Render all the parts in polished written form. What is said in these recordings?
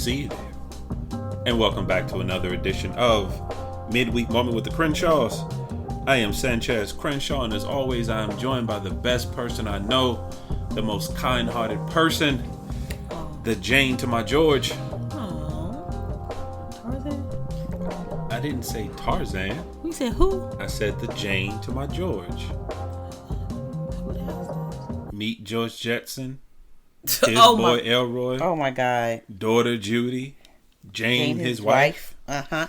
See you there. And welcome back to another edition of Midweek Moment with the Crenshaws. I am Sanchez Crenshaw, and as always, I am joined by the best person I know, the most kind-hearted person, the Jane to my George. Tarzan? I didn't say Tarzan. You said who? I said the Jane to my George. Who the hell is that? Meet George Jetson, his my- boy Elroy, Oh my God. daughter Judy, Jane his wife. Uh-huh.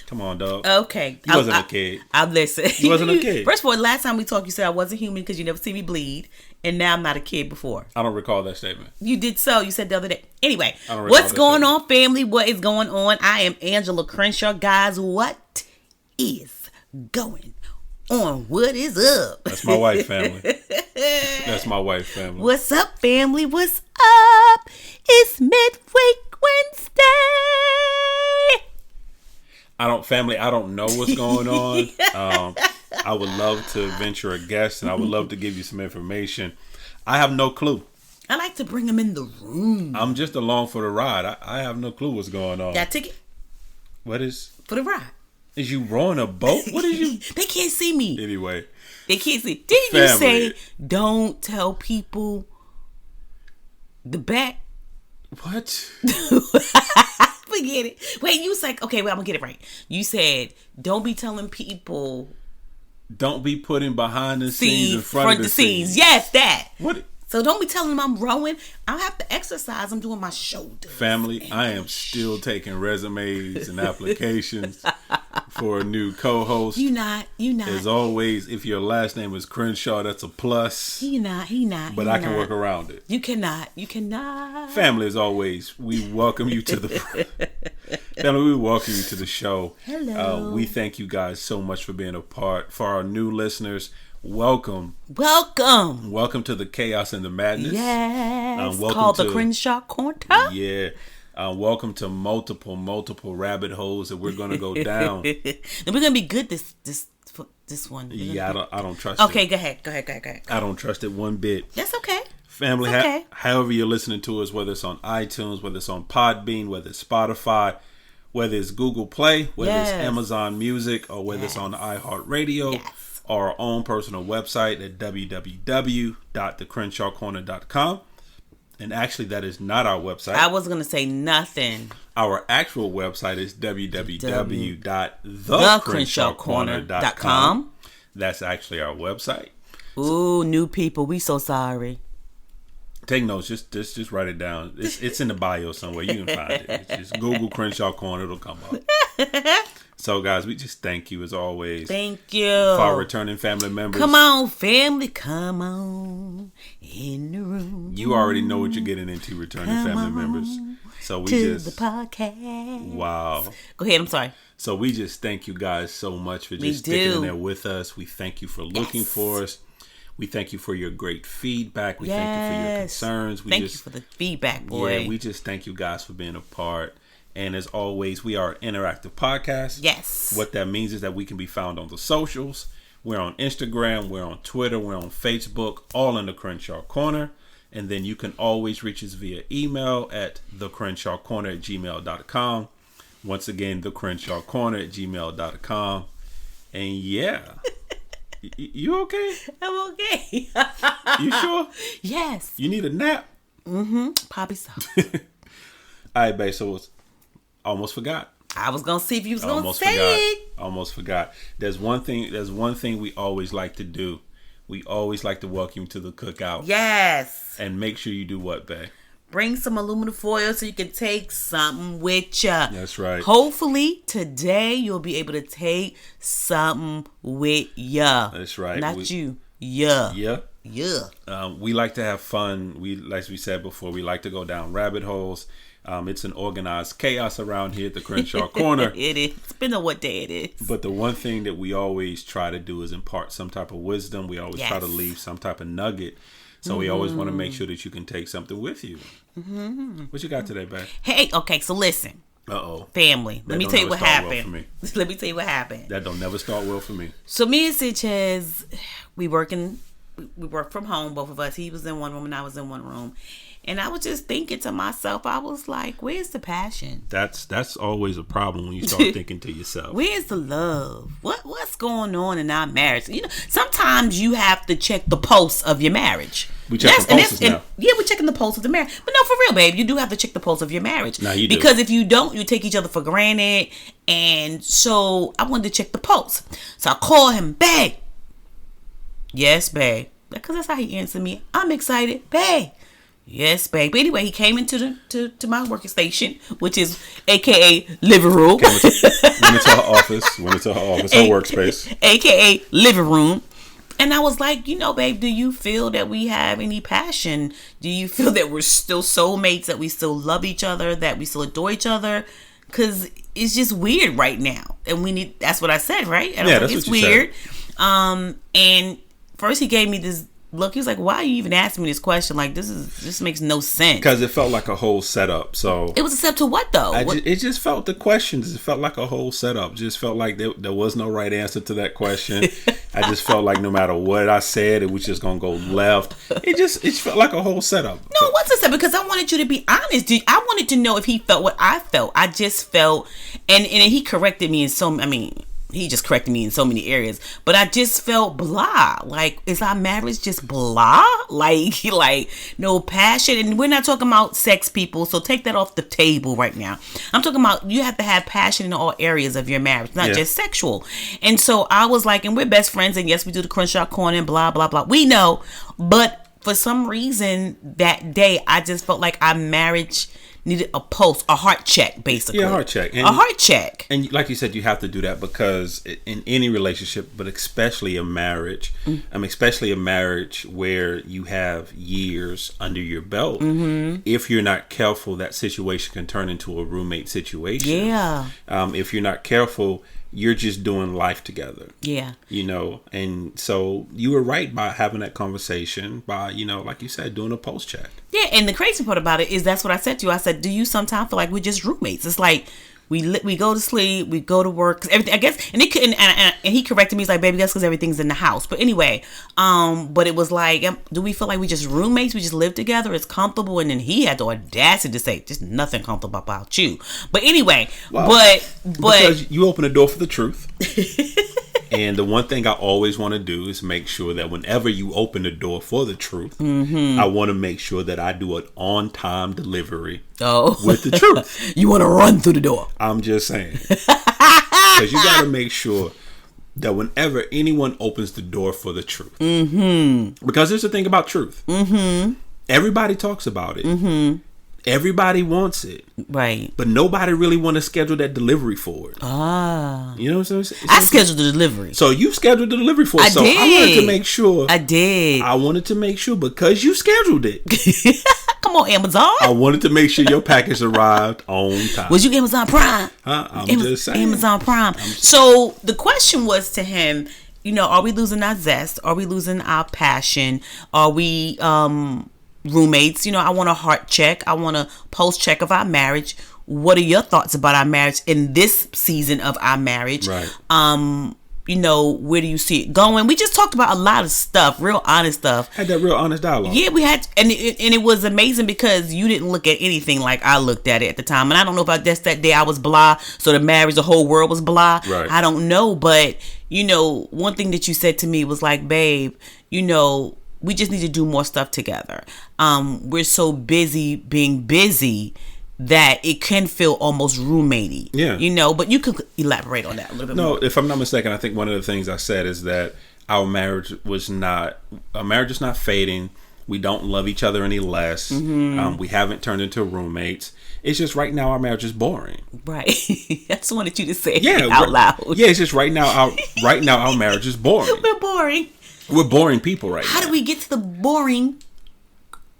Come on, dog. Okay. You wasn't a kid. I listen. You wasn't a kid. First of all, last time we talked, you said I wasn't human because you never see me bleed. And now I'm not a kid before. I don't recall that statement. You did so. You said the other day. Anyway, I don't recall what's that going statement. on, family? What is going on? I am Angela Crenshaw. Guys, what is going on? What is up? That's my wife, family. That's my wife, family. What's up, family? What's up? It's Midweek Wednesday. I don't know what's going on. I would love to venture a guess, and I would love to give you some information. I have no clue. I like to bring them in the room. I'm just along for the ride. I have no clue what's going on. Got a ticket What is for the ride. you rowing a boat? What is you? They can't see me. Anyway, They can't see. Didn't you Family. say don't tell people the back? what? Forget it. Wait, you was like, okay, well, I'm gonna get it right. You said don't be telling people Don't be putting behind the scenes in front front of the scenes. Yes, that. What? So don't be telling them I'm rowing. I have to exercise. I'm doing my shoulders. Family, I am still taking resumes and applications for a new co-host. You not. As always, if your last name is Crenshaw, that's a plus. He not. But I can work around it. You cannot. Family, as always, we welcome you to the family. We welcome you to the show. Hello. We thank you guys so much for being a part. For our new listeners, welcome to the chaos and the madness. Yes. Welcome Called to the Crenshaw Corner. Yeah. Welcome to multiple rabbit holes that we're gonna go down. And we're gonna be good this one. Yeah, I don't trust Okay, it. go ahead. I don't trust it one bit. That's okay. Family, It's okay. however you're listening to us, whether it's on iTunes, whether it's on Podbean, whether it's Spotify, whether it's Google Play, whether it's Yes. Amazon Music, or whether it's on iHeartRadio, Yes. or our own personal website at www.thecrenshawcorner.com. And actually, that is not our website. I was gonna say nothing. Our actual website is www.thecrenshawcorner.com. That's actually our website. Ooh, new people, we so sorry. Take notes. Just write it down. It's in the bio somewhere. You can find it. It's just Google Crenshaw Corner. It'll come up. So, guys, we just thank you as always. Thank you. For our returning family members. Come on, family. Come on in the room. You already know what you're getting into, returning family members. So we to just the podcast. Wow. Go ahead. I'm sorry. So we just thank you guys so much for just sticking in there with us. We thank you for looking for us. We thank you for your great feedback. We thank you for your concerns. Thank you for the feedback, boy. Yeah, we just thank you guys for being a part. And as always, we are an interactive podcast. Yes. What that means is that we can be found on the socials. We're on Instagram. We're on Twitter. We're on Facebook. All in the Crenshaw Corner. And then you can always reach us via email at thecrenshawcorner@gmail.com. Once again, thecrenshawcorner@gmail.com. And yeah. You okay? I'm okay. You sure? Yes. You need a nap? Probably so. All right, babe. So almost forgot. I was gonna see if you was gonna say it. Almost forgot. There's one thing we always like to do. We always like to welcome you to the cookout. Yes. And make sure you do what, babe? Bring some aluminum foil so you can take something with ya. That's right. Hopefully today you'll be able to take something with ya. That's right. Not you. Yeah. Yeah. Yeah. We like to have fun. Like we said before, we like to go down rabbit holes. It's an organized chaos around here at the Crenshaw Corner. It is. Depending on what day it is. But the one thing that we always try to do is impart some type of wisdom. We always try to leave some type of nugget. So we always want to make sure that you can take something with you. What you got today, babe? Hey, okay, so listen. Uh-oh. Family. Let me tell you what happened. Well Let me tell you what happened. That don't never start well for me. So me and Sanchez, we work from home, both of us. He was in one room and I was in one room. And I was just thinking to myself, I was like, where's the passion? That's always a problem when you start thinking to yourself. Where's the love? What's going on in our marriage? Sometimes you have to check the pulse of your marriage. We check the pulses now. Yeah, we're checking the pulse of the marriage. But no, for real, babe, you do have to check the pulse of your marriage. No, you do. Because if you don't, you take each other for granted. And so I wanted to check the pulse. So I call him, babe. Yes, babe. Because that's how he answered me. I'm excited, babe. Yes, babe. But anyway, he came into to my working station, which is AKA living room. Went into her office, her workspace. AKA living room. And I was like, babe, do you feel that we have any passion? Do you feel that we're still soulmates, that we still love each other, that we still adore each other? Because it's just weird right now. And that's what I said, right? And yeah, that's what you weird. Said. And first he gave me this look. He was like, why are you even asking me this question? Like, this makes no sense. Because it felt like a whole setup. So it was a setup to what, though? It just felt the questions. It felt like a whole setup. It just felt like there was no right answer to that question. I just felt like no matter what I said, it was just going to go left. It felt like a whole setup. No, it wasn't a setup, because I wanted you to be honest. I wanted to know if he felt what I felt. I just felt, and he corrected me he just corrected me in so many areas, but I just felt blah. Like, is our marriage just blah? Like no passion? And we're not talking about sex, people, so take that off the table right now. I'm talking about you have to have passion in all areas of your marriage, not just sexual. And so I was like, and we're best friends, and yes, we do the Crenshaw corner and blah, blah, blah. We know, but for some reason that day, I just felt like our marriage needed a heart check, basically. Yeah, a heart check. A heart check. And like you said, you have to do that because in any relationship, but especially a marriage, especially a marriage where you have years under your belt, if you're not careful, that situation can turn into a roommate situation. Yeah. If you're not careful, you're just doing life together. Yeah. And so you were right by having that conversation, by, like you said, doing a pulse check. Yeah, and the crazy part about it is that's what I said to you. I said, do you sometimes feel like we're just roommates? It's like we go to sleep, we go to work, 'cause everything, I guess, and he corrected me. He's like, baby, that's because everything's in the house. But anyway, but it was like, do we feel like we just roommates? We just live together? It's comfortable? And then he had the audacity to say, there's nothing comfortable about you. But anyway, but because you open the door for the truth. And the one thing I always want to do is make sure that whenever you open the door for the truth, I want to make sure that I do an on-time delivery with the truth. You want to run through the door. I'm just saying. Because you got to make sure that whenever anyone opens the door for the truth. Because there's the thing about truth. Everybody talks about it. Everybody wants it. Right. But nobody really want to schedule that delivery for it. You know what I'm saying? I scheduled the delivery. So you scheduled the delivery for it. I wanted to make sure. I did. I wanted to make sure because you scheduled it. Come on, Amazon. I wanted to make sure your package arrived on time. Was you Amazon Prime? I'm just saying. Amazon Prime. So the question was to him, are we losing our zest? Are we losing our passion? Are we roommates? I want a heart check. I want a pulse check of our marriage. What are your thoughts about our marriage in this season of our marriage? Right. Where do you see it going? We just talked about a lot of stuff, real honest stuff. Had that real honest dialogue. Yeah, we had, and it was amazing because you didn't look at anything like I looked at it at the time. And I don't know if that's that day I was blah, so the whole world was blah. Right. I don't know, but one thing that you said to me was like, babe, we just need to do more stuff together. We're so busy being busy that it can feel almost roommatey. Yeah. But you could elaborate on that a little bit more. No, if I'm not mistaken, I think one of the things I said is that our marriage is not fading. We don't love each other any less. We haven't turned into roommates. It's just right now our marriage is boring. Right. I just wanted you to say it out loud. Yeah, it's just right now our marriage is boring. We're boring. We're boring people right now. How do we get to the boring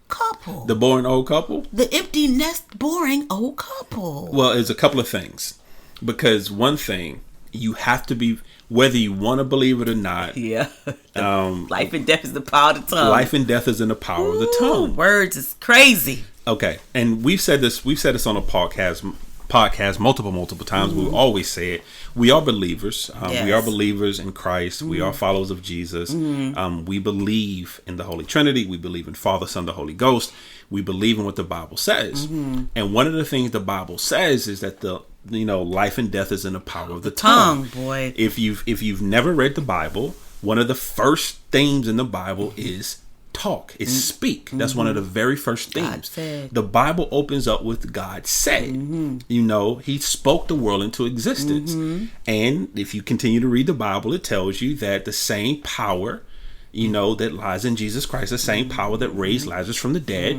couple? The boring old couple? The empty nest boring old couple. Well, it's a couple of things. Because one thing, you have to be, whether you want to believe it or not. Yeah. Life and death is the power of the tongue. Life and death is in the power of the tongue. Words is crazy. Okay. And we've said this on a podcast podcast multiple times. We always say it. We are believers. Yes. We are believers in Christ. We are followers of Jesus. We believe in the Holy Trinity. We believe in Father, Son, the Holy Ghost. We believe in what the Bible says. And one of the things the Bible says is that life and death is in the power of the tongue. Boy. If you've never read the Bible, one of the first themes in the Bible is talk. It's speak. That's one of the very first themes. God said. The Bible opens up with God said. He spoke the world into existence. And if you continue to read the Bible, it tells you that the same power that lies in Jesus Christ, the same power that raised Lazarus from the dead,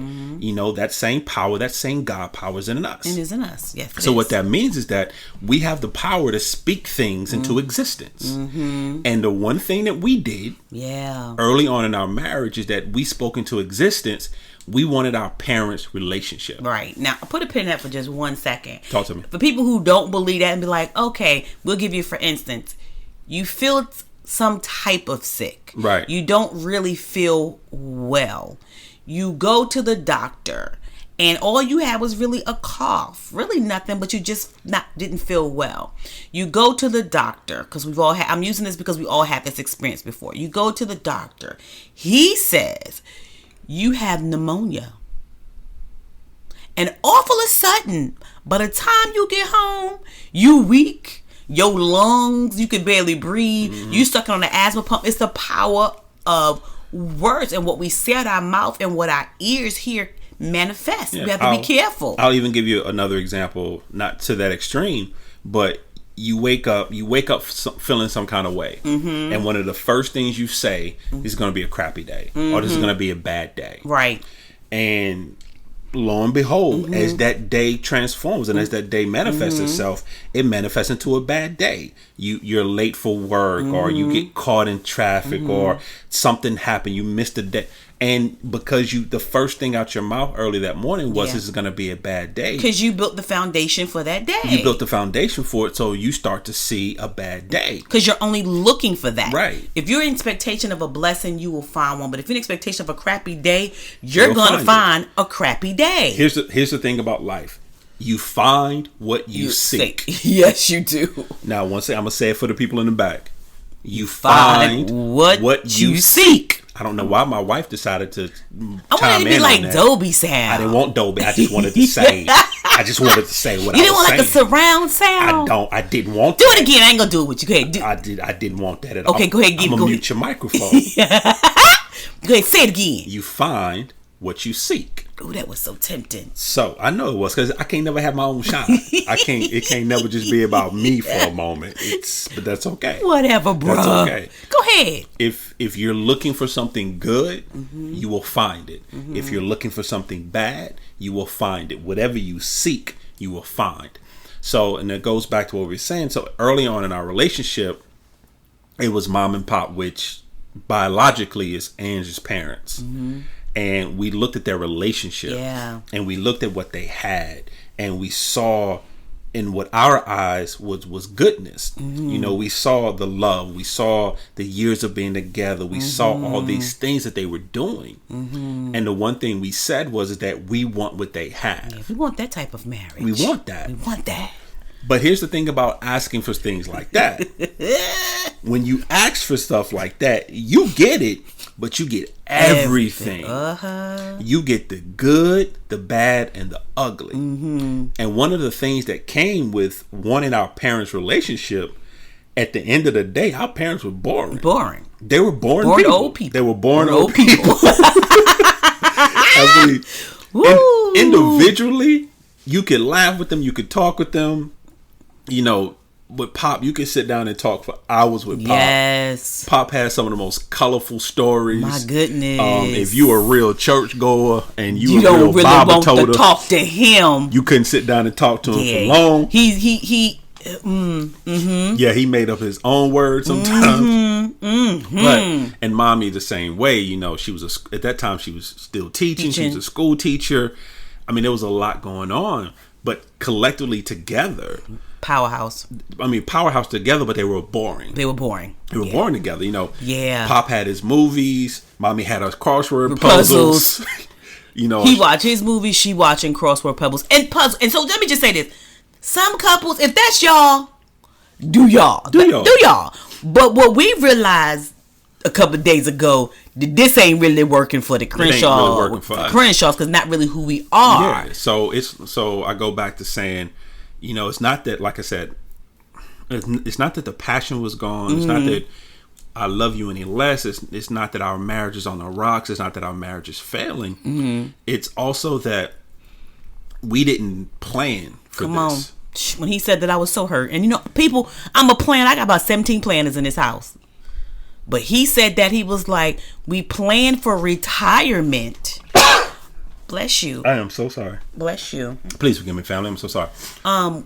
that same power, that same God power is in us. It is in us, yes. So what that means is that we have the power to speak things into existence. And the one thing that we did early on in our marriage is that we spoke into existence. We wanted our parents' relationship. Right. Now, put a pin in that for just 1 second. Talk to me. For people who don't believe that and be like, okay, we'll give you, for instance, you feel some type of sick. Right. You don't really feel well. You go to the doctor and all you had was really a cough. Really nothing, but you just didn't feel well. You go to the doctor, because we've all had, I'm using this because we all had this experience before. You go to the doctor. He says, you have pneumonia. And all of a sudden, by the time you get home, you weak. Your lungs, you can barely breathe. You stuck on the asthma pump. It's the power of words and what we say out our mouth and what our ears hear manifest. We have to be careful. I'll even give you another example, not to that extreme, but you wake up feeling some kind of way, and one of the first things you say is going to be a crappy day, or this is going to be a bad day, right? And lo and behold, as that day transforms and as that day manifests itself, it manifests into a bad day. You're late for work, or you get caught in traffic, or something happened, you missed a day. And because the first thing out your mouth early that morning was this is going to be a bad day. Because you built the foundation for that day. You built the foundation for it, so you start to see a bad day. Because you're only looking for that. Right. If you're in expectation of a blessing, you will find one. But if you're in expectation of a crappy day, you're going to find a crappy day. Here's the thing about life. You find what you seek. Yes, you do. Now, I'm going to say it for the people in the back. You find what you seek. I don't know why my wife decided to chime in on that. I wanted to be like Dolby sound. I didn't want Dolby. I just wanted to say. I just wanted to say what I was saying. You didn't want like a surround sound. I didn't want. Do it again. I ain't gonna do it with you. Go ahead. I didn't want that at all. Okay, go ahead. I'm gonna mute your microphone. Go ahead. Say it again. You find what you seek. Oh, that was so tempting. So I know it was, because I can't never have my own shine. It can't never just be about me for a moment. But that's okay. Whatever, bro. That's okay. Go ahead. If you're looking for something good, you will find it. If you're looking for something bad, you will find it. Whatever you seek, you will find. So, and it goes back to what we were saying. So early on in our relationship, it was mom and pop, which biologically is Angie's parents. And we looked at their relationship, and we looked at what they had, and we saw in what our eyes was goodness. We saw the love, we saw the years of being together, we saw all these things that they were doing. And the one thing we said was that we want what they have. Yeah, we want that type of marriage. We want that. We want that. But here's the thing about asking for things like that. When you ask for stuff like that, you get it, but you get everything. You get the good, the bad, and the ugly. And one of the things that came with wanting our parents' relationship, at the end of the day, our parents were boring. They were boring people. Old people. They were boring old people. I mean, individually, you could laugh with them, you could talk with them. With Pop, you can sit down and talk for hours with Pop. Yes. Pop has some of the most colorful stories. My goodness. If you were a real church goer and you were don't a real really Bible want toter, to talk to him. You couldn't sit down and talk to him for long. He Yeah, he made up his own words sometimes. But and mommy the same way. She was at that time she was still teaching. She was a school teacher. I mean, there was a lot going on, but collectively together. Powerhouse together, but they were boring. They were boring together. Yeah. Pop had his movies. Mommy had her crossword puzzles. He watched his movies. She watching crossword puzzles and puzzles. And so let me just say this: Some couples, if that's y'all, do y'all. Do y'all. But what we realized a couple of days ago, that this ain't really working for the Crenshaw. It ain't really working for us. Crenshaws, because not really who we are. Yeah. So I go back to saying, it's not that, like I said, it's not that the passion was gone. It's not that I love you any less. It's not that our marriage is on the rocks. It's not that our marriage is failing. It's also that we didn't plan for this. When he said that, I was so hurt. And people, I'm a planner. I got about 17 planners in this house. But he said that he was like, we plan for retirement. Bless you. I am so sorry. Bless you. Please forgive me, family. I'm so sorry.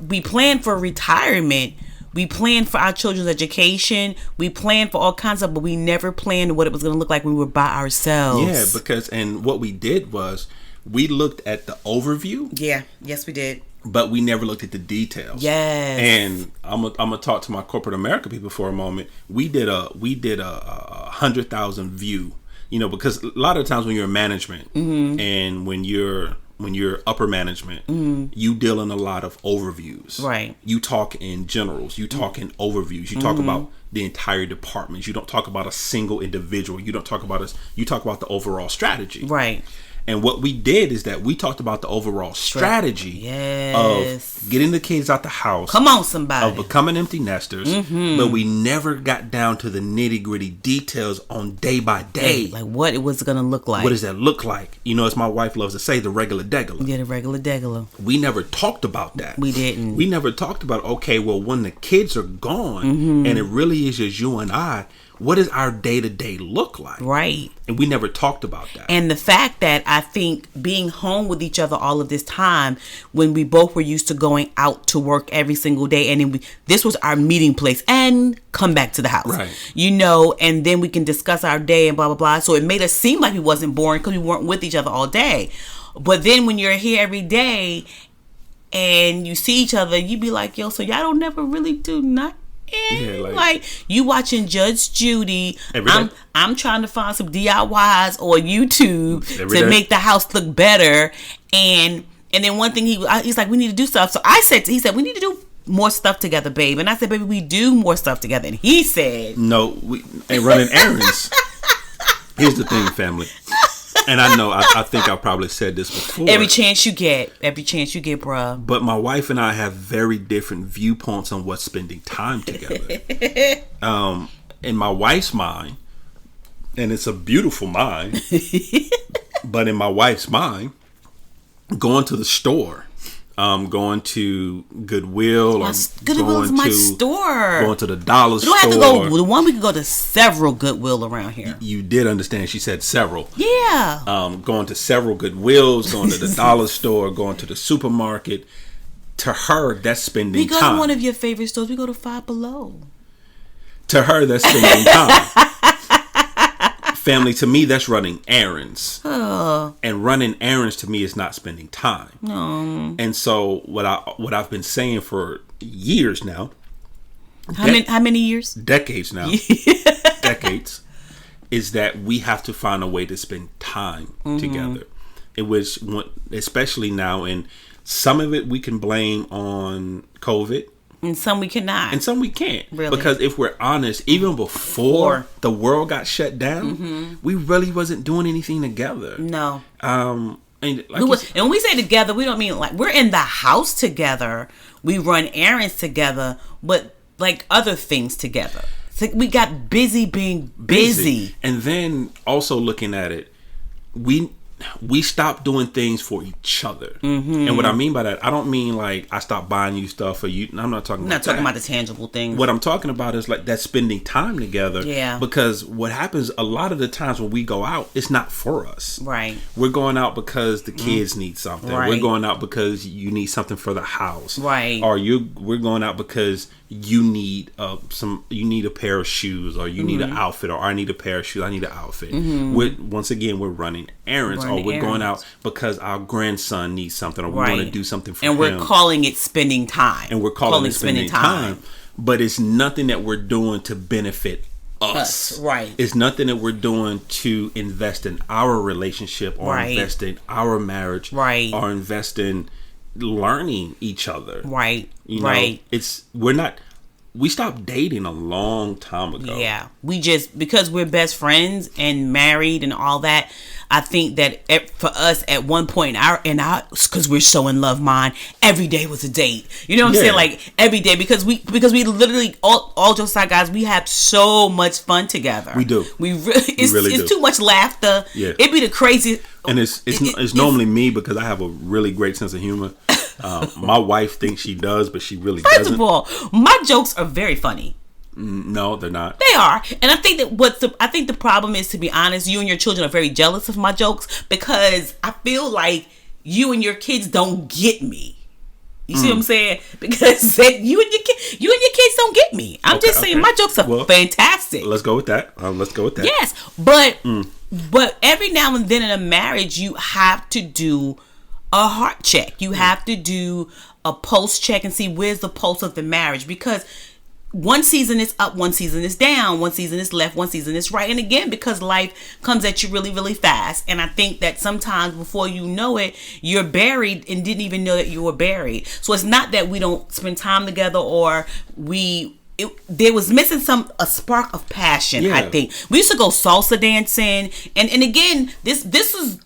We plan for retirement. We planned for our children's education. We planned for all kinds of, but we never planned what it was going to look like when we were by ourselves. Yeah, and what we did was we looked at the overview. Yeah, yes, we did. But we never looked at the details. Yes. And I'm gonna talk to my corporate America people for a moment. We did a 100,000 view. Because a lot of times when you're in management and when you're upper management, you deal in a lot of overviews. Right. You talk in generals. You talk in overviews. You talk about the entire departments. You don't talk about a single individual. You don't talk about you talk about the overall strategy. Right. And what we did is that we talked about the overall strategy of getting the kids out the house. Come on, somebody. Of becoming empty nesters. But we never got down to the nitty gritty details on day by day. Like what it was going to look like. What does that look like? As my wife loves to say, the regular degular. Yeah, the regular degular. We never talked about that. We didn't. We never talked about, okay, well, when the kids are gone and it really is just you and I, what does our day-to-day look like? Right. And we never talked about that. And the fact that I think being home with each other all of this time, when we both were used to going out to work every single day, and then this was our meeting place, and come back to the house. Right. And then we can discuss our day and blah, blah, blah. So it made us seem like we wasn't boring because we weren't with each other all day. But then when you're here every day and you see each other, you be like, yo, so y'all don't never really do nothing. Yeah, like you watching Judge Judy. I'm trying to find some DIYs or YouTube to make the house look better. And then one thing he's like, we need to do stuff. So he said we need to do more stuff together, babe. And I said, baby, we do more stuff together. And he said, no, we ain't running errands. Here's the thing, family. And I know, I think I probably said this before. Every chance you get, bruh. But my wife and I have very different viewpoints on what's spending time together. In my wife's mind, and it's a beautiful mind, but in my wife's mind, going to the store, going to Goodwill, or Goodwill is my store. Going to the dollar store. We don't have to go. The one we could go to several Goodwill around here. You did understand. She said several. Yeah. Going to several Goodwills, going to the dollar store, going to the supermarket. To her, that's spending time. We go to one of your favorite stores. We go to Five Below. To her, that's spending time. Family, to me, that's running errands. And running errands to me is not spending time. No. And so what I've been saying for years now. How many years? Decades now. Decades. Is that we have to find a way to spend time together. It was, especially now, and some of it we can blame on COVID. And some we cannot. And some we can't. Really? Because if we're honest, even before the world got shut down, we really wasn't doing anything together. No. And when we say together, we don't mean like we're in the house together. We run errands together, but like other things together. So we got busy being busy. And then also looking at it, we stopped doing things for each other. And what I mean by that, I don't mean like I stopped buying you stuff for you. I'm not talking about the tangible things. What I'm talking about is like that spending time together. Yeah. Because what happens a lot of the times when we go out, it's not for us. Right. We're going out because the kids need something. Right. We're going out because you need something for the house. Right. Or we're going out because you need a pair of shoes, or you need an outfit, or I need a pair of shoes, I need an outfit. Once again, we're running errands, or we're going out because our grandson needs something, or we want to do something for him. And we're calling it spending time. And we're calling it spending time. But it's nothing that we're doing to benefit us. Right. It's nothing that we're doing to invest in our relationship, or invest in our marriage, right, or invest in learning each other. Right. You know, we stopped dating a long time ago. Yeah. We just, because we're best friends and married and all that, I think that for us at one point in our, because we're so in love, every day was a date. You know what I'm saying? Like every day, because we literally, all jokes aside, guys, we have so much fun together. We do. It's too much laughter. Yeah. It'd be the craziest. And it's normally me because I have a really great sense of humor. My wife thinks she does, but she really doesn't. First of all, my jokes are very funny. No, they're not. They are. And I think that I think the problem is, to be honest, you and your children are very jealous of my jokes, because I feel like you and your kids don't get me. You see what I'm saying? Because you and your kids don't get me. I'm just saying my jokes are fantastic. Let's go with that. Yes, but every now and then in a marriage, you have to do a heart check. You have to do a pulse check and see where's the pulse of the marriage, because one season is up, one season is down, one season is left, one season is right. And again, because life comes at you really, really fast. And I think that sometimes before you know it, you're buried and didn't even know that you were buried. So it's not that we don't spend time together, or there was missing a spark of passion. Yeah. I think we used to go salsa dancing, and again, this is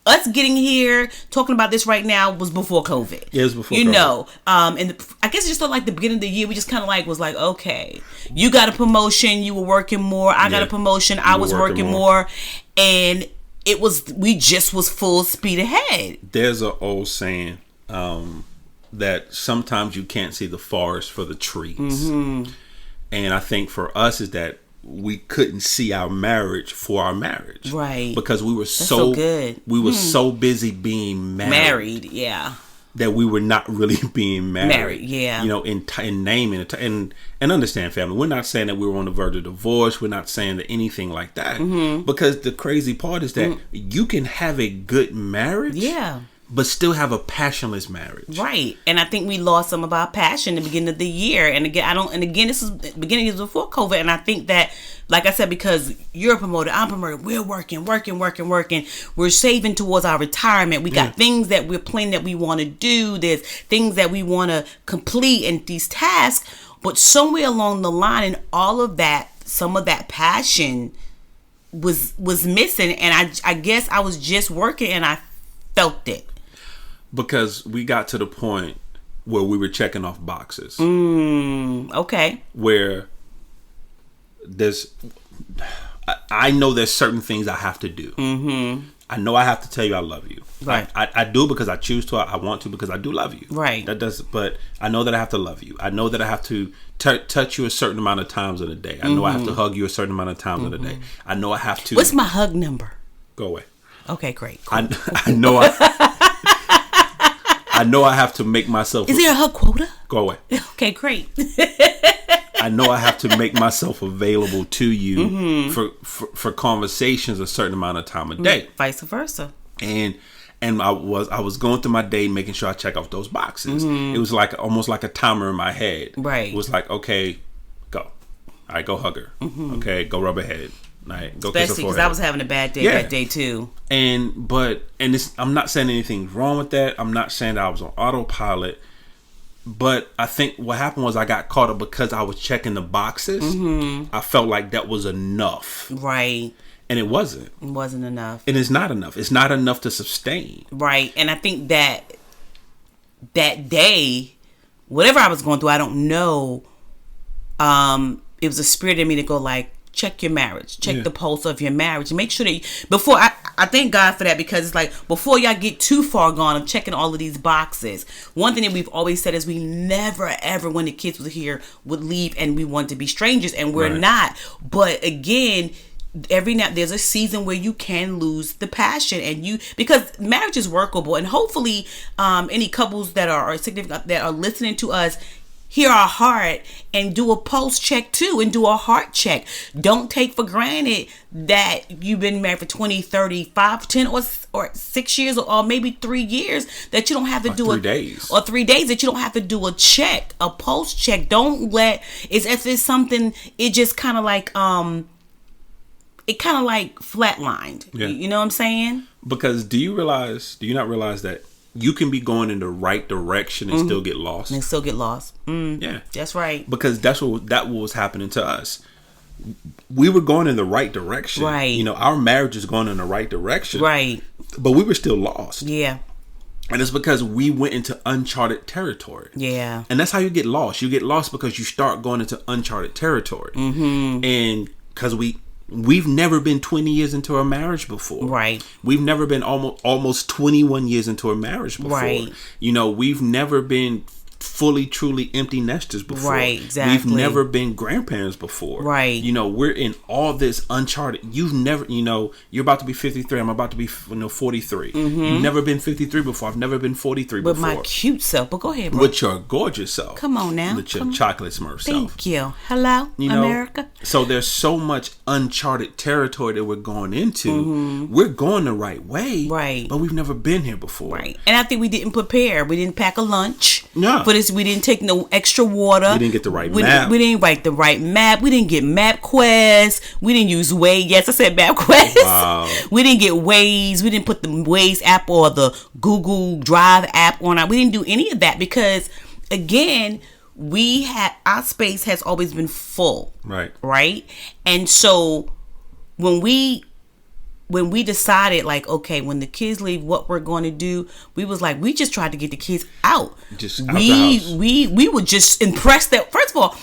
us getting here talking about this right now was before COVID. Yeah, it was before COVID. know, and I guess just like the beginning of the year, we just kind of was like, okay, you got a promotion, you were working more. I got a promotion, I was working more, and we just was full speed ahead. There's an old saying that sometimes you can't see the forest for the trees, and I think for us is that we couldn't see our marriage for our marriage, right? Because we were so good. We were so busy being married, yeah, that we were not really being married, yeah. You know, in naming it, and understand, family. We're not saying that we were on the verge of divorce. We're not saying that anything like that. Because the crazy part is that you can have a good marriage, yeah, but still have a passionless marriage. Right. And I think we lost some of our passion at the beginning of the year. And again, this is beginning is before COVID. And I think that, like I said, because you're a promoter, I'm a promoter, we're working. We're saving towards our retirement. We got things that we're planning that we want to do. There's things that we want to complete and these tasks. But somewhere along the line, and all of that, some of that passion was missing. And I guess I was just working and I felt it. Because we got to the point where we were checking off boxes. Okay. Where I know there's certain things I have to do. I know I have to tell you I love you. Right. I do because I choose to. I want to because I do love you. Right. But I know that I have to love you. I know that I have to touch you a certain amount of times in a day. I know I have to hug you a certain amount of times in a day. I know I have to. What's my hug number? Go away. Okay, great. Cool. I know I know I have to make myself. Is there a hug quota? Go away. Okay, great. I know I have to make myself available to you for conversations a certain amount of time a day. Vice versa. And I was going through my day making sure I check off those boxes. It was like almost like a timer in my head. Right. It was like, okay, go. All right, go hug her. Okay, go rub her head. Right, go especially because I was having a bad day that day too. And I'm not saying anything's wrong with that. I'm not saying that I was on autopilot. But I think what happened was I got caught up because I was checking the boxes. I felt like that was enough. Right. And it wasn't. It wasn't enough. And it's not enough. It's not enough to sustain. Right. And I think that day, whatever I was going through, I don't know. It was a spirit in me to go like, check your marriage, check the pulse of your marriage, make sure that I thank God for that, because it's like before y'all get too far gone of checking all of these boxes. One thing that we've always said is we never ever, when the kids were here, would leave and we want to be strangers, and we're not. But again, every now there's a season where you can lose the passion, and because marriage is workable, and hopefully any couples that are significant that are listening to us hear our heart and do a pulse check too, and do a heart check. Don't take for granted that you've been married for 20, 30, 5, 10 or 6 years, or maybe 3 years, that you don't have to do 3 days. Or 3 days that you don't have to do a check, a pulse check. Don't let it's as if something, it just kind of like flatlined. You know what I'm saying? Because do you not realize that you can be going in the right direction and still get lost. And still get lost. Yeah, that's right. Because that was happening to us. We were going in the right direction. Right. You know, our marriage is going in the right direction. Right. But we were still lost. Yeah. And it's because we went into uncharted territory. Yeah. And that's how you get lost. You get lost because you start going into uncharted territory. Mm-hmm. And because we've never been 20 years into a marriage before. Right. We've never been almost 21 years into a marriage before. Right. You know, we've never been fully, truly empty nesters before. Right, exactly. We've never been grandparents before. Right. You know, we're in all this uncharted. You've never, you know, you're about to be 53. I'm about to be, 43. Mm-hmm. You've never been 53 before. I've never been 43 before. With my cute self. But go ahead, bro. With your gorgeous self. Come on now. With your chocolate Smurf self. Thank you. Hello, you know, America. So there's so much uncharted territory that we're going into. Mm-hmm. We're going the right way. Right. But we've never been here before. Right. And I think we didn't prepare. We didn't pack a lunch. No. For this, we didn't take no extra water. We didn't get the right map. We didn't write the right map. We didn't get MapQuest. We didn't use Waze. Yes, I said MapQuest. Wow. We didn't get Waze. We didn't put the Waze app or the Google Drive app on our. We didn't do any of that because, again, our space has always been full. Right. Right. And so when we decided, like, okay, when the kids leave, what we're going to do, we was like, we just tried to get the kids out. Just out the house. We were just impressed that, first of all,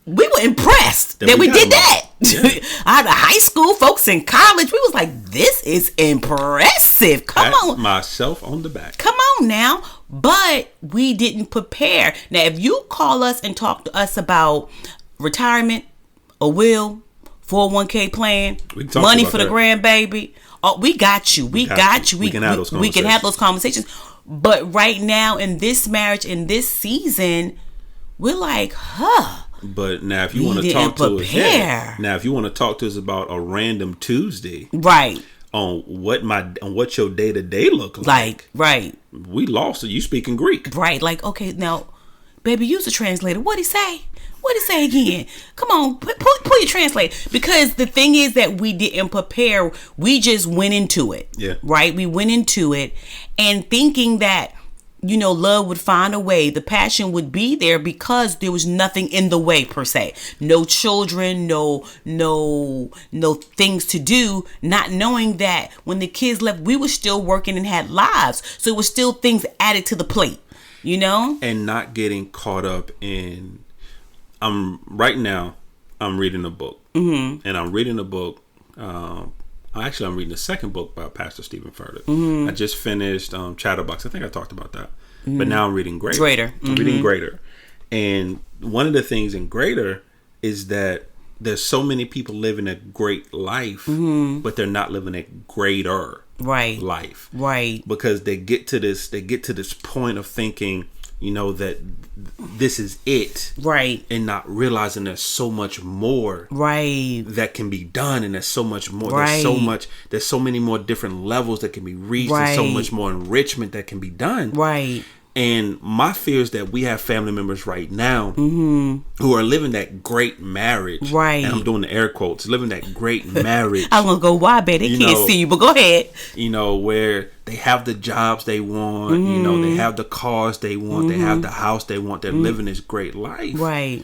we were impressed that we did that. Yeah. Out of high school, folks in college, we was like, this is impressive. Come on. Myself on the back. Come on now. But we didn't prepare. Now, if you call us and talk to us about retirement, a will, 401k plan, money for the grandbaby. Oh, we got you. We got you. We can have those conversations. We can have those conversations. But right now, in this marriage, in this season, we're like, But now, if you want to talk to us, now if you want to talk to us about a random Tuesday, right, on what your day to day look like, right, we lost it. You speaking Greek, right? Like, okay, now, baby, use a translator. What'd he say? What did he say again? Come on, pull your translator. Because the thing is that we didn't prepare. We just went into it. Yeah. Right? We went into it and thinking that, you know, love would find a way. The passion would be there because there was nothing in the way, per se. No children, no things to do. Not knowing that when the kids left, we were still working and had lives. So it was still things added to the plate, you know? And not getting caught up in... right now I'm reading a book, and I'm reading a book. I'm reading the second book by Pastor Stephen Furtick. I just finished Chatterbox. I think I talked about that, but now I'm reading Greater. I'm reading Greater, and one of the things in Greater is that there's so many people living a great life, but they're not living a greater life, right? Because they get to this point of thinking, you know, that this is it, right, and not realizing there's so much more, right, that can be done, and there's so much more, right, there's so many more different levels that can be reached, right, and so much more enrichment that can be done, right. And my fear is that we have family members right now who are living that great marriage. Right. And I'm doing the air quotes, living that great marriage. I'm going to go, why, baby? They can't see you, but go ahead. You know, where they have the jobs they want, you know, they have the cars they want, they have the house they want, they're living this great life. Right.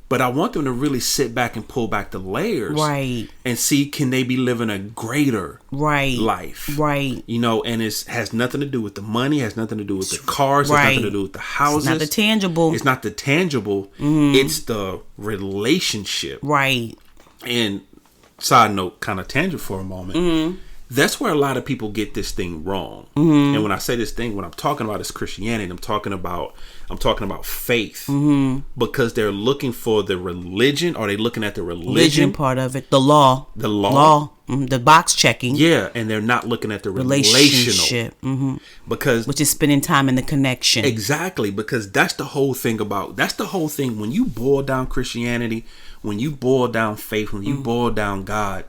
But I want them to really sit back and pull back the layers, right, and see, can they be living a greater life, right? You know, and it has nothing to do with the money, has nothing to do with the cars, has nothing to do with the houses. It's not the tangible. It's not the tangible. It's the relationship, right? And side note, kind of tangent for a moment. That's where a lot of people get this thing wrong. And when I say this thing, what I'm talking about is Christianity. I'm talking about faith, because they're looking for the religion. Are they looking at the religion part of it? The law, the box checking. Yeah, and they're not looking at the relationship, because which is spending time in the connection. Exactly, because that's the whole thing when you boil down Christianity. When you boil down faith, when you boil down God,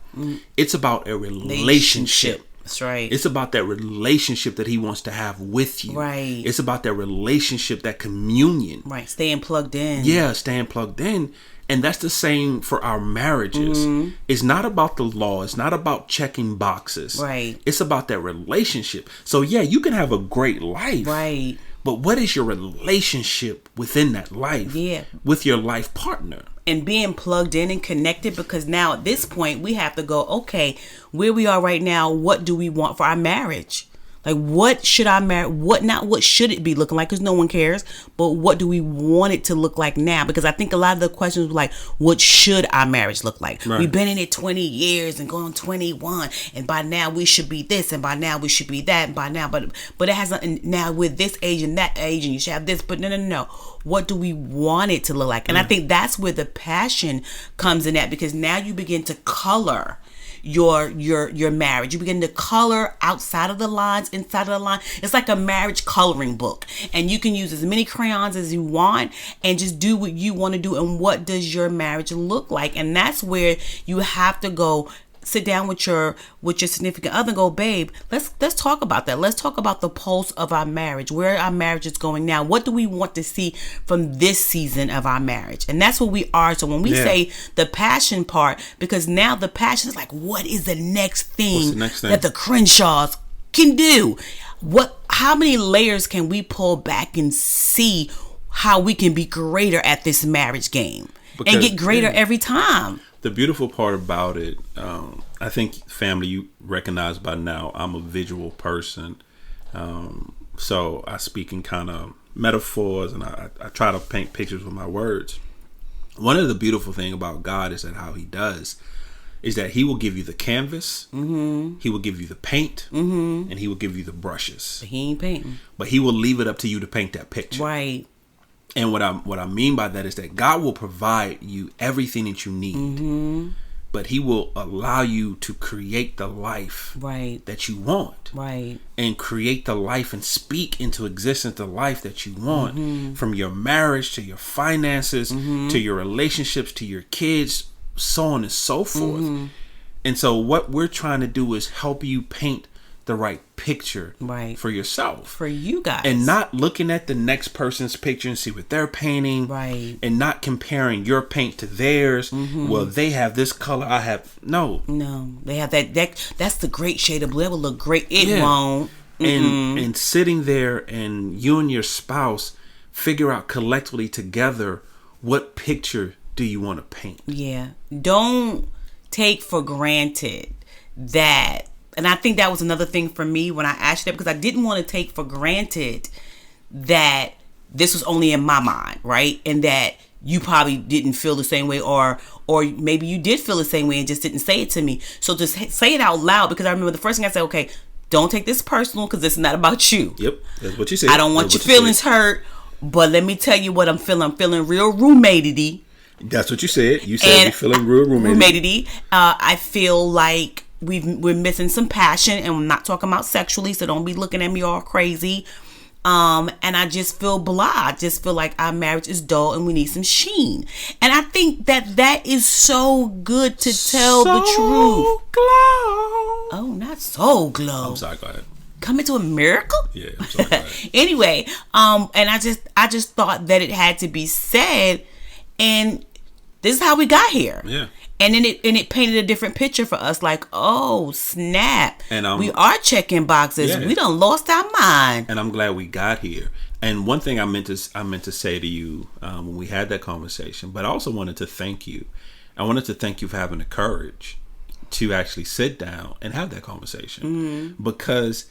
it's about a relationship. That's right. It's about that relationship that he wants to have with you. Right. It's about that relationship, that communion. Right. Staying plugged in. Yeah, staying plugged in. And that's the same for our marriages. It's not about the law. It's not about checking boxes. Right. It's about that relationship. So yeah, you can have a great life. Right. But what is your relationship within that life? Yeah. With your life partner? And being plugged in and connected, because now at this point we have to go, okay, where we are right now, what do we want for our marriage? Like, what should our marriage, what should it be looking like? Because no one cares. But what do we want it to look like now? Because I think a lot of the questions were like, what should our marriage look like? Right. We've been in it 20 years and going 21. And by now we should be this. And by now we should be that. And by now, but it hasn't. Now with this age and that age, and you should have this. But no. What do we want it to look like? And I think that's where the passion comes in at, because now you begin to color your marriage. You begin to color outside of the lines, inside of the line. It's like a marriage coloring book, and you can use as many crayons as you want and just do what you want to do. And what does your marriage look like? And that's where you have to go sit down with your significant other and go, babe, let's talk about that. Let's talk about the pulse of our marriage, where our marriage is going now. What do we want to see from this season of our marriage? And that's what we are. So when we say the passion part, because now the passion is like, what is the next thing, that the Crenshaws can do? How many layers can we pull back and see how we can be greater at this marriage game and get greater every time? The beautiful part about it, I think, family, you recognize by now, I'm a visual person. So I speak in kind of metaphors, and I try to paint pictures with my words. One of the beautiful things about God is that how he does is that he will give you the canvas, he will give you the paint, and he will give you the brushes. But he ain't painting. But he will leave it up to you to paint that picture. Right. And what I mean by that is that God will provide you everything that you need, but he will allow you to create the life that you want, and create the life and speak into existence the life that you want, from your marriage to your finances to your relationships to your kids, so on and so forth. And so what we're trying to do is help you paint the right picture for yourself, for you guys, and not looking at the next person's picture and see what they're painting, and not comparing your paint to theirs. Well, they have this color, I have no, they have that's the great shade of blue. It will look great. It won't. And sitting there, and you and your spouse figure out collectively together, what picture do you want to paint? Don't take for granted that. And I think that was another thing for me when I asked that, because I didn't want to take for granted that this was only in my mind, right? And that you probably didn't feel the same way, or maybe you did feel the same way and just didn't say it to me. So just say it out loud, because I remember the first thing I said, okay, don't take this personal, because it's not about you. Yep, that's what you said. I don't want your feelings hurt, but let me tell you what I'm feeling. I'm feeling real roommate-y. That's what you said. You said you're feeling real roommate-y. I feel like we're missing some passion, and I'm not talking about sexually, so don't be looking at me all crazy. And I just feel blah. I just feel like our marriage is dull and we need some sheen. And I think that is so good to tell the truth. Glow. Oh, not so glow. I'm sorry, go ahead. Coming to America? Yeah, I'm sorry, go ahead. Anyway, and I just thought that it had to be said, and this is how we got here. Yeah. And then it painted a different picture for us, like, oh snap, and we are checking boxes. We done lost our mind. And I'm glad we got here. And one thing I meant to say to you when we had that conversation, but I also wanted to thank you. I wanted to thank you for having the courage to actually sit down and have that conversation, because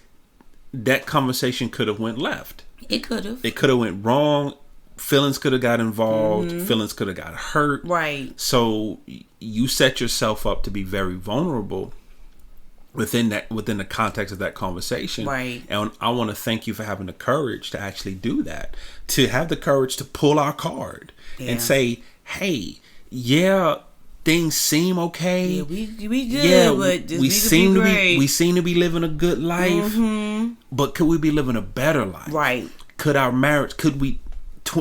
that conversation could have went left. It could have. It could have went wrong. Feelings could have got involved. Feelings could have got hurt. Right. So you set yourself up to be very vulnerable within the context of that conversation. Right. And I want to thank you for having the courage to actually do that. To have the courage to pull our card and say, hey, things seem okay. Yeah, we good, but we seem to be living a good life. But could we be living a better life? Right. Could we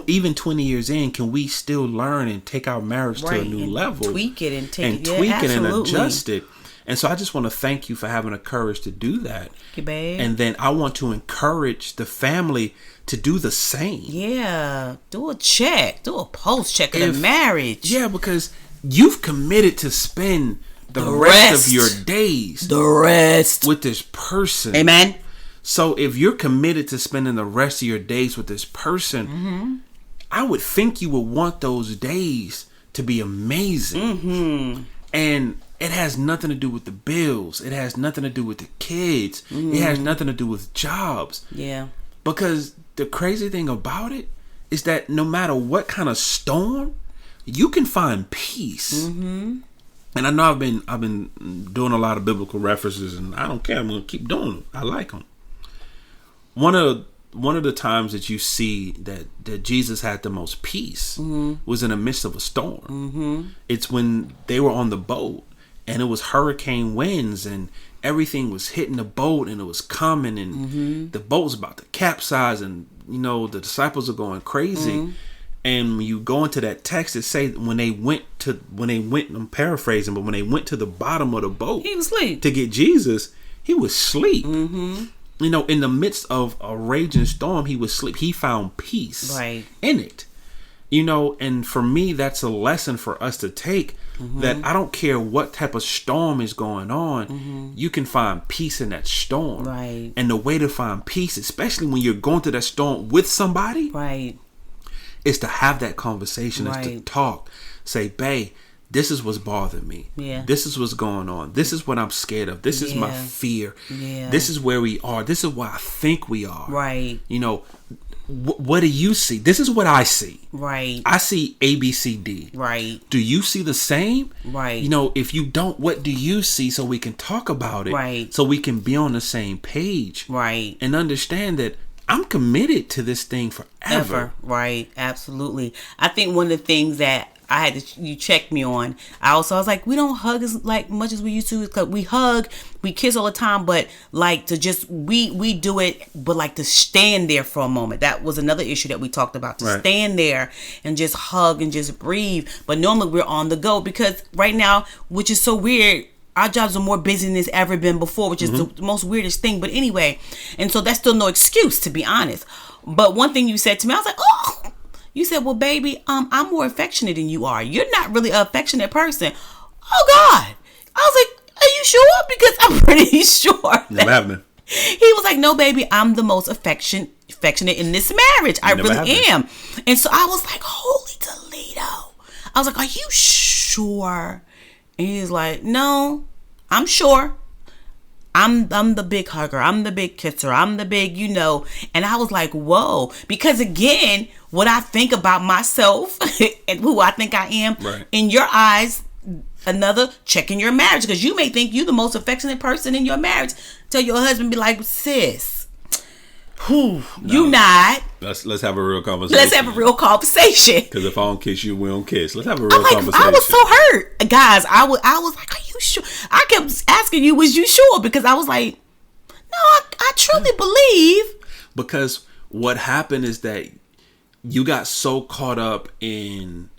even 20 years in, can we still learn and take our marriage to a new level? Tweak it and and adjust it. And so I just want to thank you for having the courage to do that. Thank you, babe. And then I want to encourage the family to do the same. Yeah. Do a check. Do a pulse check of the marriage. Yeah, because you've committed to spend the rest of your days with this person. Amen. So if you're committed to spending the rest of your days with this person, I would think you would want those days to be amazing. And it has nothing to do with the bills. It has nothing to do with the kids. It has nothing to do with jobs. Yeah. Because the crazy thing about it is that no matter what kind of storm, you can find peace. And I know I've been doing a lot of biblical references, and I don't care. I'm gonna keep doing them. I like them. One of the times that you see that Jesus had the most peace was in the midst of a storm. It's when they were on the boat, and it was hurricane winds, and everything was hitting the boat, and it was coming, and the boat was about to capsize, and the disciples are going crazy. And when you go into that text, it say when they went, I'm paraphrasing, but when they went to the bottom of the boat, he was asleep to get Jesus, he was asleep. In the midst of a raging storm, he was asleep. He found peace in it. And for me, that's a lesson for us to take, that I don't care what type of storm is going on, you can find peace in that storm. And the way to find peace, especially when you're going through that storm with somebody, is to have that conversation, is to talk. Say, babe, this is what's bothering me. This is what's going on. This is what I'm scared of. This is my fear. This is where we are. This is where I think we are. What do you see? This is what I see. I see A, B, C, D. Do you see the same? If you don't, what do you see, so we can talk about it? So we can be on the same page. And understand that I'm committed to this thing forever. Absolutely. I think one of the things that I had to, you checked me on, I was like, we don't hug as much as we used to, because we hug, we kiss all the time, but to just we do it, but to stand there for a moment. That was another issue that we talked about, to stand there and just hug and just breathe. But normally we're on the go, because right now, which is so weird, our jobs are more busy than it's ever been before, which is the most weirdest thing. But anyway, and so that's still no excuse, to be honest. But one thing you said to me, I was like, oh, you said, well, baby, I'm more affectionate than you are. You're not really an affectionate person. Oh, God. I was like, are you sure? Because I'm pretty sure. Never happened. He was like, no, baby, I'm the most affectionate in this marriage. I really am. And so I was like, holy Toledo. I was like, are you sure? And he's like, no, I'm sure. I'm the big hugger. I'm the big kisser. I'm the big, And I was like, whoa. Because again, what I think about myself and who I think I am, in your eyes, another check in your marriage. Because you may think you're the most affectionate person in your marriage. Tell your husband, be like, sis, you not. Let's have a real conversation. Let's have a real conversation. Because if I don't kiss you, we don't kiss. Let's have a real conversation. I was so hurt, guys. I was like, are you sure? I kept asking you, was you sure? Because I was like, no, I truly believe. Because what happened is that you got so caught up in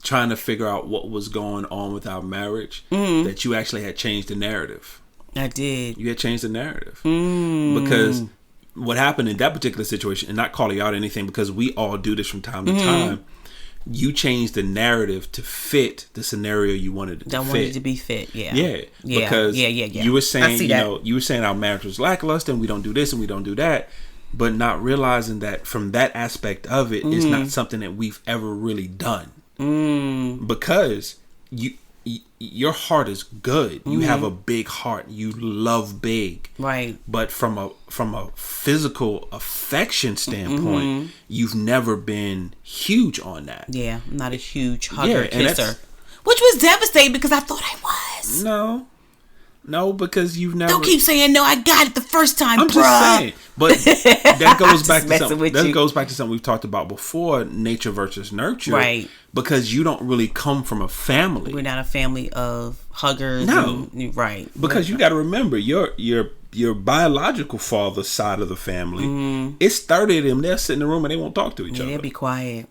trying to figure out what was going on with our marriage that you actually had changed the narrative. I did. You had changed the narrative. Because what happened in that particular situation, and not calling out anything, because we all do this from time to time, you changed the narrative to fit the scenario you wanted it to fit. I wanted it to be fit, Because you were saying, you were saying our marriage was lackluster and we don't do this and we don't do that, but not realizing that from that aspect of it, it's not something that we've ever really done. Because your heart is good. You have a big heart. You love big. But from a physical affection standpoint, you've never been huge on that. Yeah, I'm not a huge hugger, kisser. Which was devastating, because I thought I was. No, because you've never. Don't keep saying no. I got it the first time, I'm bruh. just saying, but that goes back to something. That goes back to something we've talked about before: nature versus nurture. Right. Because you don't really come from a family. We're not a family of huggers. No. Right. Because you got to remember, your biological father's side of the family. It's 30 of them. They'll sit in the room and they won't talk to each other. They'll be quiet.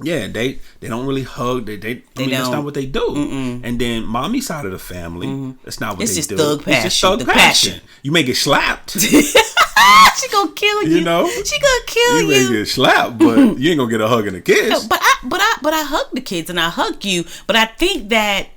Yeah, they don't really hug. They that's not what they do. And then mommy's side of the family, that's not what it's they just do. Thug passion. It's just thug passion. You may get slapped. She gonna kill you. You know, she gonna kill you. You may get slapped, but you ain't gonna get a hug and a kiss. But I hug the kids and I hug you. But I think that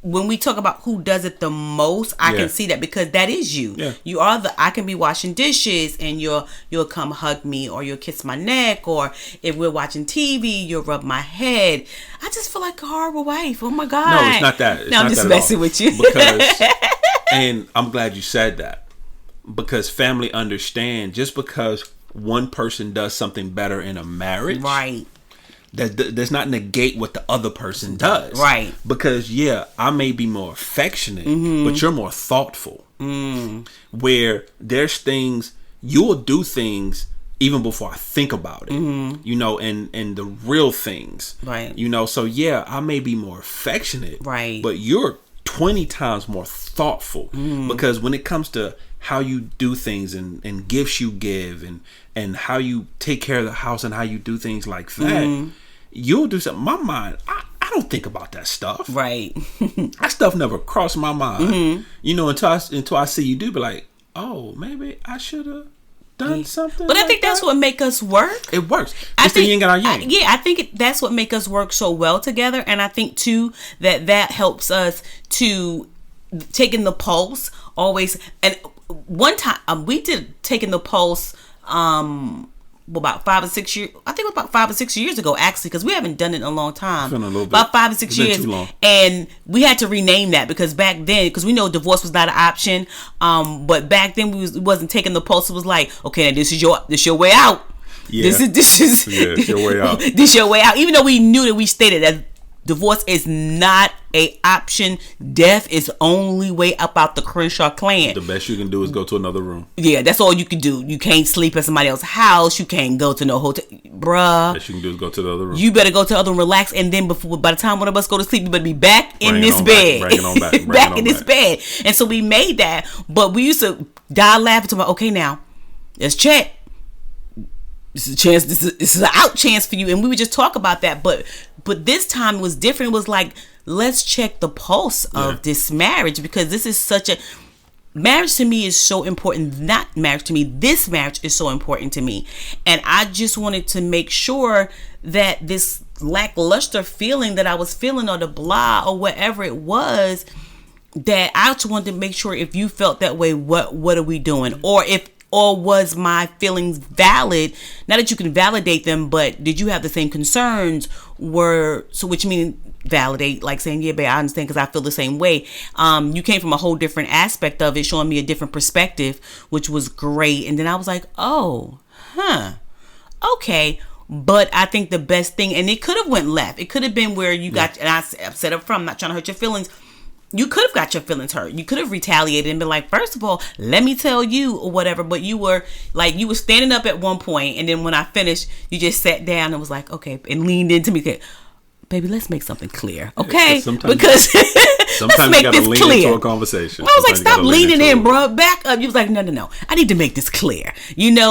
when we talk about who does it the most, I can see that, because that is you. Yeah. You are I can be washing dishes and you'll come hug me, or you'll kiss my neck, or if we're watching TV, you'll rub my head. I just feel like a horrible wife. Oh my God. No, it's not that. I'm just messing with you. Because, and I'm glad you said that, because family understand, just because one person does something better in a marriage, right, that does not negate what the other person does. Right. Because, I may be more affectionate, but you're more thoughtful. Where there's things, you'll do things even before I think about it. You know, and the real things. Right. You know, so I may be more affectionate. Right. But you're 20 times more thoughtful. Because when it comes to how you do things and gifts you give and how you take care of the house and how you do things like that, you'll do something. My mind, I don't think about that stuff. Right. That stuff never crossed my mind. You know, until I see you do, be like, oh, maybe I should have done something. But I think that's what make us work. It works. It's the yin and our yang. I think that's what make us work so well together. And I think too that helps us to taking the pulse always. And one time we did taking the pulse about 5 or 6 years. I think it was about 5 or 6 years ago, actually, because we haven't done it in a long time. It's been a little bit. About 5 or 6 years. Too long. And we had to rename that, because back then, because we know divorce was not an option, but back then we wasn't taking the pulse. It was like, okay, now this is your way out. Yeah. This is it's your way out. This your way out. Even though we knew that we stated that divorce is not a option. Death is the only way up out the Crenshaw clan. The best you can do is go to another room. Yeah, that's all you can do. You can't sleep at somebody else's house. You can't go to no hotel. Bruh. The best you can do is go to the other room. You better go to the other room, relax, and then by the time one of us go to sleep, you better be back in this bed. Bring it on back. Back in this bed. And so we made that. But we used to die laughing to okay, now, let's check. This is a chance. This is an out chance for you. And we would just talk about that. But this time it was different. It was like, let's check the pulse of this marriage, because this is such a marriage to me is so important. Not marriage to me. This marriage is so important to me. And I just wanted to make sure that this lackluster feeling that I was feeling, or the blah or whatever it was, that I just wanted to make sure if you felt that way, what are we doing? Or was my feelings valid? Not that you can validate them, but did you have the same concerns? Which means validate, like saying, yeah, babe, I understand because I feel the same way. You came from a whole different aspect of it, showing me a different perspective, which was great. And then I was like, oh, okay. But I think the best thing, and it could have went left. It could have been where you got, and I said up front, I'm not trying to hurt your feelings. You could have got your feelings hurt. You could have retaliated and been like, first of all, let me tell you, or whatever. But you were standing up at one point, and then when I finished, you just sat down and was like, okay, and leaned into me. Said, baby, let's make something clear, okay? Because sometimes you gotta lean into a conversation. I was like, stop leaning in, bro. Back up. You was like, no. I need to make this clear.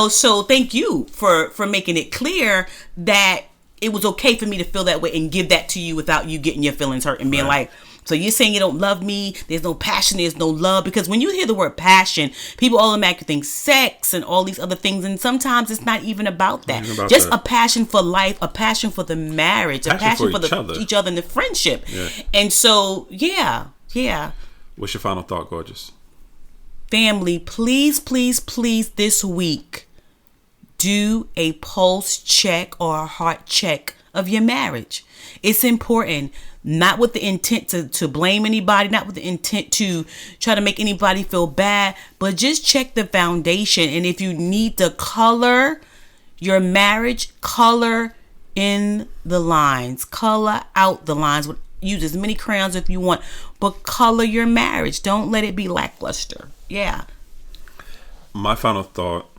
So thank you for making it clear that it was okay for me to feel that way and give that to you without you getting your feelings hurt and being like, so you're saying you don't love me, there's no passion, there's no love. Because when you hear the word passion, people automatically think sex and all these other things. And sometimes it's not even about that. Just a passion for life, a passion for the marriage, a passion for each other and the friendship. Yeah. And so, yeah. What's your final thought, gorgeous? Family, please this week, do a pulse check or a heart check of your marriage. It's important. Not with the intent to blame anybody, not with the intent to try to make anybody feel bad, but just check the foundation. And if you need to color your marriage, color in the lines, color out the lines. Use as many crayons if you want, but color your marriage. Don't let it be lackluster. Yeah. My final thought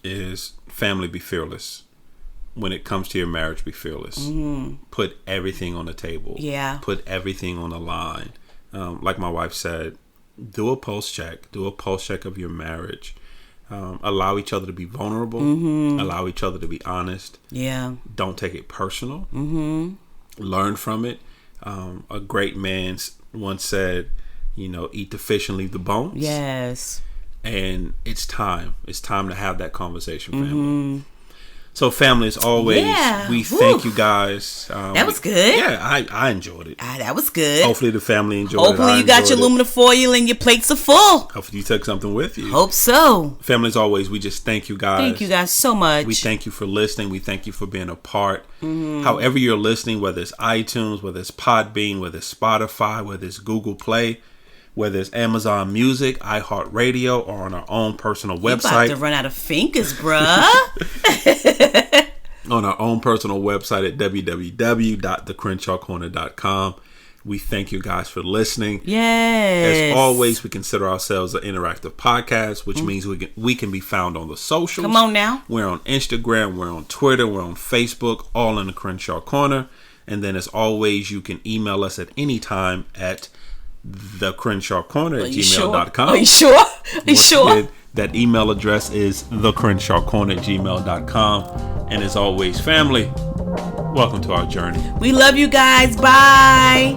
is, family, be fearless. When it comes to your marriage, be fearless. Mm-hmm. Put everything on the table. Yeah. Put everything on the line. Like my wife said, do a pulse check. Do a pulse check of your marriage. Allow each other to be vulnerable. Allow each other to be honest. Yeah. Don't take it personal. Learn from it. A great man once said, eat the fish and leave the bones. Yes. And it's time. It's time to have that conversation, family. So, family, as always, we thank you guys. That was good. Yeah, I enjoyed it. That was good. Hopefully, the family enjoyed it. Hopefully, you got your aluminum foil and your plates are full. Hopefully, you took something with you. Hope so. Family, as always, we just thank you guys. Thank you guys so much. We thank you for listening. We thank you for being a part. However you're listening, whether it's iTunes, whether it's Podbean, whether it's Spotify, whether it's Google Play, whether it's Amazon Music, iHeartRadio, or on our own personal website. You about to run out of fingers, bruh. On our own personal website at www.thecrenshawcorner.com. We thank you guys for listening. Yes. As always, we consider ourselves an interactive podcast, which means we can be found on the socials. Come on now. We're on Instagram, we're on Twitter, we're on Facebook, all in the Crenshaw Corner. And then as always, you can email us at any time at thecrenshawcorner@gmail.com. Are you sure? Are you sure? Again, that email address is thecrenshawcorner@gmail.com. And as always, family, welcome to our journey. We love you guys. Bye.